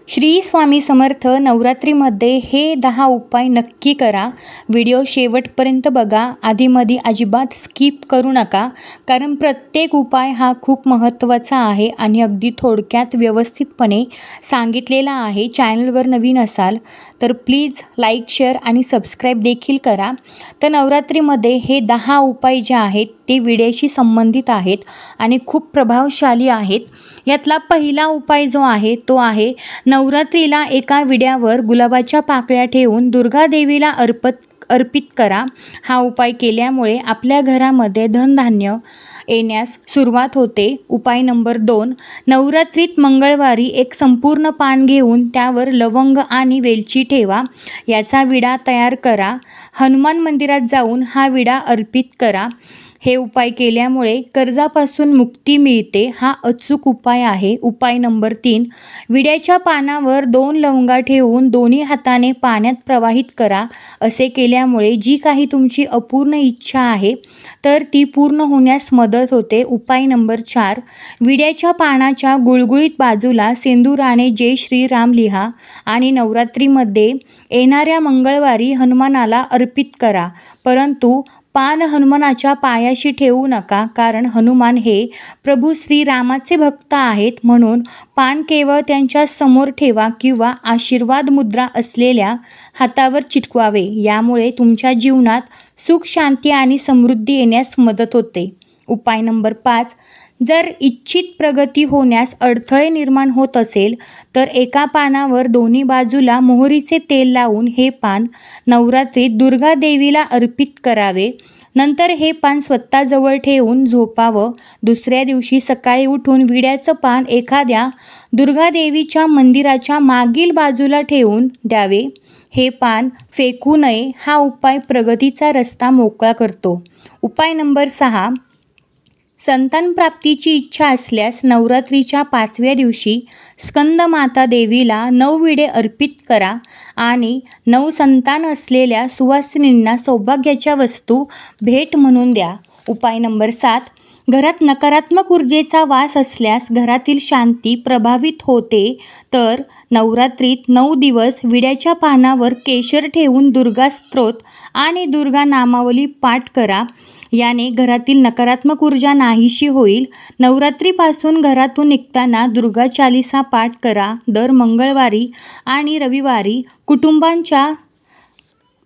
श्री स्वामी समर्थ. नवरात्रीमध्ये हे 10 उपाय नक्की करा. व्हिडिओ शेवटपर्यंत बघा. आधीमध्ये अजिबात स्किप करू नका, कारण प्रत्येक उपाय हा खूप महत्त्वाचा आहे आणि अगदी थोडक्यात व्यवस्थितपणे सांगितलेला आहे. चॅनलवर नवीन असाल तर प्लीज लाईक, शेअर आणि सबस्क्राईब देखील करा. तर नवरात्रीमध्ये हे 10 उपाय जे आहेत ते विड्याशी संबंधित आहेत आणि खूप प्रभावशाली आहेत. यातला पहिला उपाय जो आहे तो आहे, नवरात्रीला एका विड्यावर गुलाबाच्या पाकळ्या ठेवून दुर्गा देवीला अर्पित करा. हा उपाय केल्यामुळे आपल्या घरामध्ये धनधान्य येण्यास सुरुवात होते. उपाय नंबर 2, नवरात्रीत मंगळवारी एक संपूर्ण पान घेऊन त्यावर लवंग आणि वेलची ठेवा. याचा विडा तयार करा. हनुमान मंदिरात जाऊन हा विडा अर्पित करा. हे उपाय केल्यामुळे कर्जापासून मुक्ती मिळते. हा अचूक उपाय आहे. उपाय नंबर 3, विड्याच्या पानावर 2 लवंगा ठेवून दोन्ही हाताने पाण्यात प्रवाहित करा. असे केल्यामुळे जी काही तुमची अपूर्ण इच्छा आहे तर ती पूर्ण होण्यास मदत होते. उपाय नंबर 4, विड्याच्या पानाच्या गुळगुळीत बाजूला सिंदुराने जय श्रीराम लिहा आणि नवरात्रीमध्ये येणाऱ्या मंगळवारी हनुमानाला अर्पित करा. परंतु पान हनुमानाच्या पायाशी ठेवू नका, कारण हनुमान हे प्रभू श्रीरामाचे भक्त आहेत. म्हणून पान केवळ त्यांच्या समोर ठेवा किंवा आशीर्वाद मुद्रा असलेल्या हातावर चिटकवावे. यामुळे तुमच्या जीवनात सुख, शांती आणि समृद्धी येण्यास मदत होते. उपाय नंबर 5, जर इच्छित प्रगती होण्यास अडथळे निर्माण होत असेल तर एका पानावर दोन्ही बाजूला मोहरीचे तेल लावून हे पान नवरात्रीत दुर्गा देवीला अर्पित करावे. नंतर हे पान स्वतःजवळ ठेवून झोपावं. दुसऱ्या दिवशी सकाळी उठून विड्याचं पान एखाद्या दुर्गा देवीच्या मंदिराच्या मागील बाजूला ठेवून द्यावे. हे पान फेकू नये. हा उपाय प्रगतीचा रस्ता मोकळा करतो. उपाय नंबर 6, संतान प्राप्तीची इच्छा असल्यास नवरात्रीच्या 5व्या दिवशी स्कंदमाता देवीला 9 विडे अर्पित करा आणि 9 संतान असलेल्या सुवासिनींना सौभाग्याच्या वस्तू भेट म्हणून द्या. उपाय नंबर 7, घरात नकारात्मक ऊर्जेचा वास असल्यास घरातील शांती प्रभावित होते. तर नवरात्रीत 9 दिवस विड्याच्या पानावर केशर ठेवून दुर्गा स्तोत्र आणि दुर्गा नामावली पाठ करा. याने घरातील नकारात्मक ऊर्जा नाहीशी होईल. नवरात्रीपासून घरातून निघताना दुर्गा चालीसा पाठ करा. दर मंगळवारी आणि रविवारी कुटुंबांच्या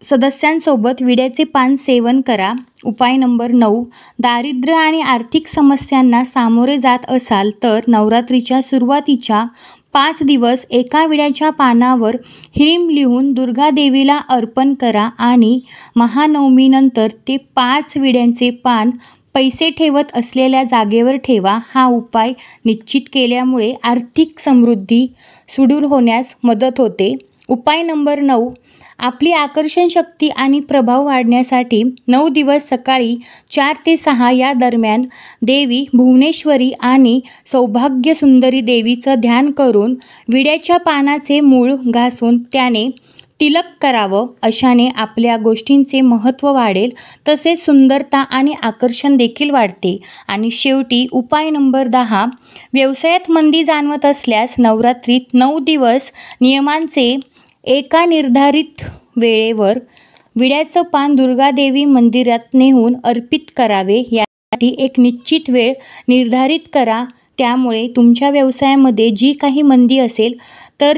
सदस्यांसोबत विड्याचे पान सेवन करा. उपाय नंबर 9, दारिद्र्य आणि आर्थिक समस्यांना सामोरे जात असाल तर नवरात्रीच्या सुरुवातीच्या 5 दिवस एका विड्याच्या पानावर ह्रीम लिहून दुर्गा देवीला अर्पण करा आणि महानवमीनंतर ते 5 विड्यांचे पान पैसे ठेवत असलेल्या जागेवर ठेवा. हा उपाय निश्चित केल्यामुळे आर्थिक समृद्धी सुदृढ होण्यास मदत होते. उपाय नंबर 9, आपली आकर्षण शक्ती आणि प्रभाव वाढण्यासाठी 9 दिवस सकाळी 4 ते 6 या दरम्यान देवी भुवनेश्वरी आणि सौभाग्य सुंदरी देवीचं ध्यान करून विड्याच्या पानाचे मूळ घासून त्याने तिलक करावं. अशाने आपल्या गोष्टींचे महत्त्व वाढेल, तसेच सुंदरता आणि आकर्षण देखील वाढते. आणि शेवटी उपाय नंबर 10, व्यवसायात मंदी जाणवत असल्यास नवरात्रीत 9 दिवस नियमांचे एका निर्धारित वेळेवर विड्याचं पान दुर्गादेवी मंदिरात नेऊन अर्पित करावे. यासाठी एक निश्चित वेळ निर्धारित करा. त्यामुळे तुमच्या व्यवसायामध्ये जी काही मंदी असेल तर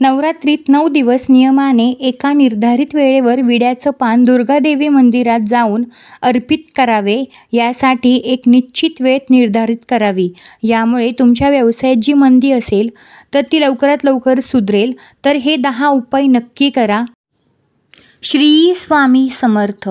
नवरात्रीत 9 दिवस नियमाने एका निर्धारित वेळेवर विड्याचं पान दुर्गादेवी मंदिरात जाऊन अर्पित करावे. यासाठी एक निश्चित वेळ निर्धारित करावी. यामुळे तुमच्या व्यवसायात जी मंदी असेल तर ती लवकरात लवकर सुधरेल. तर हे 10 उपाय नक्की करा. श्री स्वामी समर्थ.